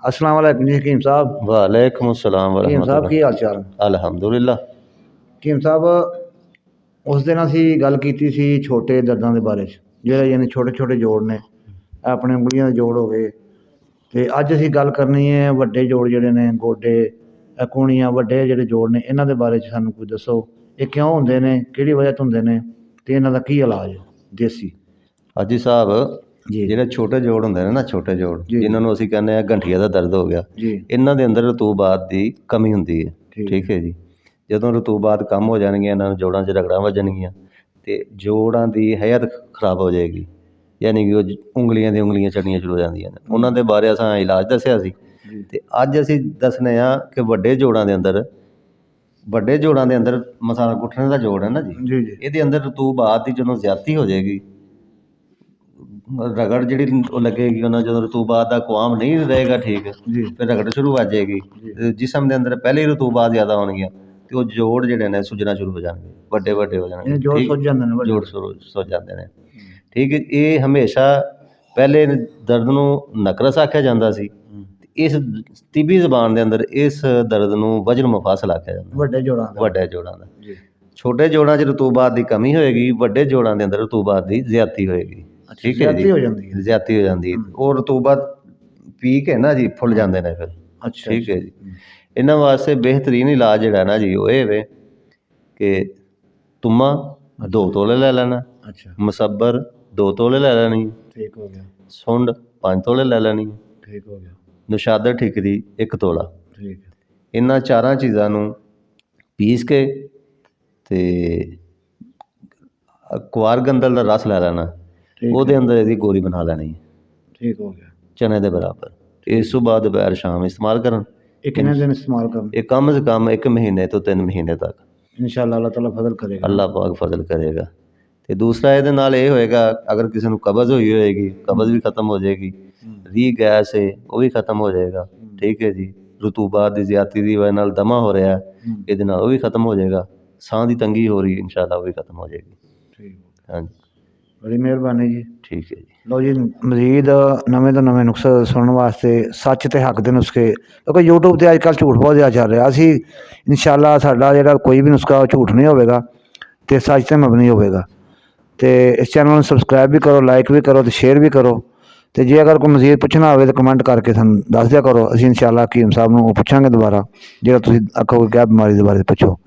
अस्सलाम वालेकुम जी हकीम साहब। वालेकुम अस्सलाम हकीम साहब वरहमतुल्लाह। की हाल चाल? अल्हम्दुलिल्लाह। हकीम साहब उस दिन असी गल की सी छोटे दर्दां दे बारे च, ਜਿਹੜੇ यानी छोटे छोटे जोड़ ने अपने ਉਂਗਲੀਆਂ ਦੇ जोड़ हो गए। ਤੇ ਅੱਜ ਅਸੀਂ ਗੱਲ ਕਰਨੀ ਹੈ ਵੱਡੇ ਜੋੜ ਜਿਹੜੇ ਨੇ ਗੋਡੇ ਕੂਹਣੀਆਂ ਵੱਡੇ ਜਿਹੜੇ ਜੋੜ ਨੇ ਇਹਨਾਂ ਦੇ ਬਾਰੇ 'ਚ ਸਾਨੂੰ ਕੁਝ ਦੱਸੋ। ਇਹ ਕਿਉਂ ਹੁੰਦੇ ਨੇ, ਕਿਹੜੀ ਵਜ੍ਹਾ ਤੋਂ ਹੁੰਦੇ ਨੇ ਤੇ ਇਹਨਾਂ ਦਾ ਕੀ ਇਲਾਜ ਹੈ ਦੇਸੀ? हाजी साहब, ਜੀ ਜਿਹੜੇ ਛੋਟੇ ਜੋੜ ਹੁੰਦੇ ਨੇ ਨਾ, ਛੋਟੇ ਜੋੜ ਜੀ ਜਿਨ੍ਹਾਂ ਨੂੰ ਅਸੀਂ ਕਹਿੰਦੇ ਆ ਗੰਠੀਆ ਦਾ ਦਰਦ ਹੋ ਗਿਆ, ਜੀ ਇਹਨਾਂ ਦੇ ਅੰਦਰ ਰਤੂਬਾਤ ਦੀ ਕਮੀ ਹੁੰਦੀ ਹੈ। ਠੀਕ ਠੀਕ ਹੈ ਜੀ। ਜਦੋਂ ਰਤੂਬਾਤ ਕਮ ਹੋ ਜਾਣਗੀਆਂ, ਇਹਨਾਂ ਨੂੰ ਜੋੜਾਂ 'ਚ ਰਗੜਾਂ ਵੱਜਣਗੀਆਂ ਤੇ ਜੋੜਾਂ ਦੀ ਹਯਤ ਖਰਾਬ ਹੋ ਜਾਏਗੀ, ਯਾਨੀ ਕਿ ਉਹ ਉਂਗਲੀਆਂ ਦੀਆਂ ਉਂਗਲੀਆਂ ਚੜਨੀਆਂ ਸ਼ੁਰੂ ਹੋ ਜਾਂਦੀਆਂ ਨੇ। ਉਹਨਾਂ ਦੇ ਬਾਰੇ ਅਸਾਂ ਇਲਾਜ ਦੱਸਿਆ ਸੀ ਜੀ ਤੇ ਅੱਜ ਅਸੀਂ ਦੱਸਨੇ ਆ ਕਿ ਵੱਡੇ ਜੋੜਾਂ ਦੇ ਅੰਦਰ ਮਸਾਲਾ ਗੁੱਠਣੇ ਦਾ ਜੋੜ ਹੈ ਨਾ ਜੀ, ਜੀ ਜੀ ਇਹਦੇ ਅੰਦਰ ਰਤੂਬਾਤ ਦੀ ਜਦੋਂ ਜ਼ਿਆਦਤੀ ਹੋ ਜਾਏਗੀ, ਰਗੜ ਜਿਹੜੀ ਉਹ ਲੱਗੇਗੀ, ਉਹਨਾਂ ਜਦੋਂ ਰਤੂਬਾਤ ਦਾ ਕੁਆਮ ਨਹੀਂ ਰਹੇਗਾ ਠੀਕ, ਜੀ ਫਿਰ ਰਗੜ ਸ਼ੁਰੂ ਹੋ ਜਾਏਗੀ। ਜੀ ਤੇ ਜਿਸਮ ਦੇ ਅੰਦਰ ਪਹਿਲੇ ਹੀ ਰਤੂਬਾਤ ਜ਼ਿਆਦਾ ਹੋਣਗੀਆਂ ਤੇ ਉਹ ਜੋੜ ਜਿਹੜੇ ਨੇ ਸੁੱਜਣਾ ਸ਼ੁਰੂ ਹੋ ਜਾਣਗੇ, ਵੱਡੇ ਵੱਡੇ ਹੋ ਜਾਣਗੇ। ਇਹ ਜੋੜ ਠੀਕ? ਸੁੱਜ ਜਾਂਦੇ ਨੇ ਵੱਡੇ। ਜੋੜ ਸੁੱਜ ਜਾਂਦੇ ਨੇ। ਠੀਕ ਹੈ। ਇਹ ਹਮੇਸ਼ਾ ਪਹਿਲੇ ਦਰਦ ਨੂੰ ਨਕਰਸ ਆਖਿਆ ਜਾਂਦਾ ਸੀ। ਇਸ ਤਿੱਬੀ ਜ਼ਬਾਨ ਦੇ ਅੰਦਰ ਇਸ ਦਰਦ ਨੂੰ ਵਜਨ ਮੁਫਾਸਲ ਆਖਿਆ ਜਾਂਦਾ, ਵੱਡੇ ਜੋੜਾਂ ਦਾ। ਵੱਡੇ ਜੋੜਾਂ ਦਾ। ਜੀ ਛੋਟੇ ਜੋੜਾਂ 'ਚ ਰਤੂਬਾਤ ਦੀ ਕਮੀ ਹੋਏਗੀ, ਵੱਡੇ ਜੋੜਾਂ ਦੇ ਅੰਦਰ ਰਤੂਬਾਤ ਦੀ ਜ਼ਿਆਦਤੀ ਹੋਏਗੀ। ਠੀਕ ਹੈ ਜ਼ਿਆਦਤੀ ਜੀ। ਹੋ ਜਾਂਦੀ ਹੈ। ਜ਼ਿਆਦਤੀ ਹੋ ਜਾਂਦੀ ਹੈ। ਉਹ ਰਤੂਬਾਤ ਪੀ ਕੇ ਨਾ ਜੀ ਫੁੱਲ ਜਾਂਦੇ ਨੇ ਫਿਰ। ਅੱਛਾ ਠੀਕ ਹੈ ਜੀ। ਇਹਨਾਂ ਵਾਸਤੇ ਬਿਹਤਰੀਨ ਇਲਾਜ ਜਿਹੜਾ ਨਾ ਜੀ ਉਹ ਇਹ ਵੇ ਕਿ ਤੁੰਮਾ 2 ਤੋਲੇ ਲੈ ਲੈਣਾ, ਅੱਛਾ ਮਸੱਬਰ 2 ਤੋਲੇ ਲੈ ਲੈਣੀ, ਠੀਕ ਹੋ ਗਿਆ ਸੁੰਡ 5 ਤੋਲੇ ਲੈ ਲੈਣੀ, ਠੀਕ ਹੋ ਗਿਆ ਨੁਸ਼ਾਦਰ ਠਿਕਰੀ 1 ਤੋਲਾ। ਠੀਕ ਹੈ ਇਹਨਾਂ ਚਾਰਾਂ ਚੀਜ਼ਾਂ ਨੂੰ ਪੀਸ ਕੇ ਤੇ ਕੁਆਰ ਗੰਦਲ ਦਾ ਰਸ ਲੈ ਲੈਣਾ, ਠੀਕ ਉਹਦੇ ਅੰਦਰ ਇਹਦੀ ਗੋਲੀ ਬਣਾ ਲੈਣੀ ਠੀਕ ਹੋ ਗਿਆ। ਚਨੇ ਦੇ ਬਰਾਬਰ। ਇਸ ਤੋਂ ਬਾਅਦ ਦੁਪਹਿਰ ਸ਼ਾਮ ਇਸਤੇਮਾਲ ਕਰਨ। ਇਹ ਕਿੰਨੇ ਦਿਨ ਇਸਤੇਮਾਲ ਕਰਨ? ਇਹ ਕਮ ਸੇ ਕਮ 1 ਮਹੀਨੇ ਤੋਂ 3 ਮਹੀਨੇ ਤੱਕ इंशाल्लाह अल्लाह ताला फजल करेगा। ਅੱਲਾਹ ਪਾਕ ਫਜ਼ਲ ਕਰੇਗਾ। ਤੇ ਦੂਸਰਾ ਇਹਦੇ ਨਾਲ ਇਹ ਹੋਏਗਾ, ਅਗਰ ਕਿਸੇ ਨੂੰ ਕਬਜ਼ ਹੋਈ ਹੋਏਗੀ, ਕਬਜ਼ ਵੀ ਖਤਮ ਹੋ ਜਾਏਗੀ। ਰੀ ਗੈਸ ਹੈ ਉਹ ਵੀ ਖਤਮ ਹੋ ਜਾਏਗਾ। ਠੀਕ ਹੈ ਜੀ। ਰਤੂਬਾਤ ਦੀ ਜ਼ਿਆਦਤੀ ਦੀ ਵਜ੍ਹਾ ਨਾਲ ਦਮਾ ਹੋ ਰਿਹਾ, ਇਹਦੇ ਨਾਲ ਉਹ ਵੀ ਖਤਮ ਹੋ ਜਾਏਗਾ। ਸਾਹ ਦੀ ਤੰਗੀ ਹੋ ਰਹੀ, ਇਨਸ਼ਾਅੱਲਾਹ ਉਹ ਵੀ ਖਤਮ ਹੋ ਜਾਏਗੀ। ठीक ਹਾਂਜੀ बड़ी मेहरबानी जी। ਠੀਕ ਹੈ ਜੀ। ਲਓ ਜੀ ਮਜ਼ੀਦ ਨਵੇਂ ਤੋਂ ਨਵੇਂ ਨੁਸਖੇ ਸੁਣਨ ਵਾਸਤੇ ਸੱਚ ਤੇ ਹੱਕ ਦੇ ਨੁਸਖੇ, ਕਿਉਂਕਿ YouTube ਤੇ ਅੱਜ ਕੱਲ੍ਹ ਝੂਠ ਬਹੁਤ ਜ਼ਿਆਦਾ ਚੱਲ ਰਿਹਾ। ਅਸੀਂ ਇਨਸ਼ਾਅੱਲਾ ਸਾਡਾ ਜਿਹੜਾ ਕੋਈ ਵੀ ਨੁਸਖਾ ਉਹ ਝੂਠ ਨਹੀਂ ਹੋਵੇਗਾ ਤੇ ਸੱਚ ਤੇ ਮਬਨੀ ਹੋਵੇਗਾ। ਤੇ ਇਸ ਚੈਨਲ ਨੂੰ ਸਬਸਕ੍ਰਾਈਬ ਵੀ ਕਰੋ, ਲਾਈਕ ਵੀ ਕਰੋ ਤੇ ਸ਼ੇਅਰ ਵੀ ਕਰੋ। ਤੇ ਜੇ ਅਗਰ ਕੋਈ ਮਜ਼ੀਦ ਪੁੱਛਣਾ ਹੋਵੇ ਤਾਂ ਕਮੈਂਟ ਕਰਕੇ ਸਾਨੂੰ ਦੱਸ ਦਿਆ ਕਰੋ। ਅਸੀਂ ਇਨਸ਼ਾਅੱਲਾ ਹਕੀਮ ਸਾਹਿਬ ਨੂੰ ਉਹ ਪੁੱਛਾਂਗੇ ਦੁਬਾਰਾ, ਜਿਹੜਾ ਤੁਸੀਂ ਆਖੋਗੇ ਕਿ ਬਿਮਾਰੀ ਦੇ ਬਾਰੇ ਪੁੱਛੋ।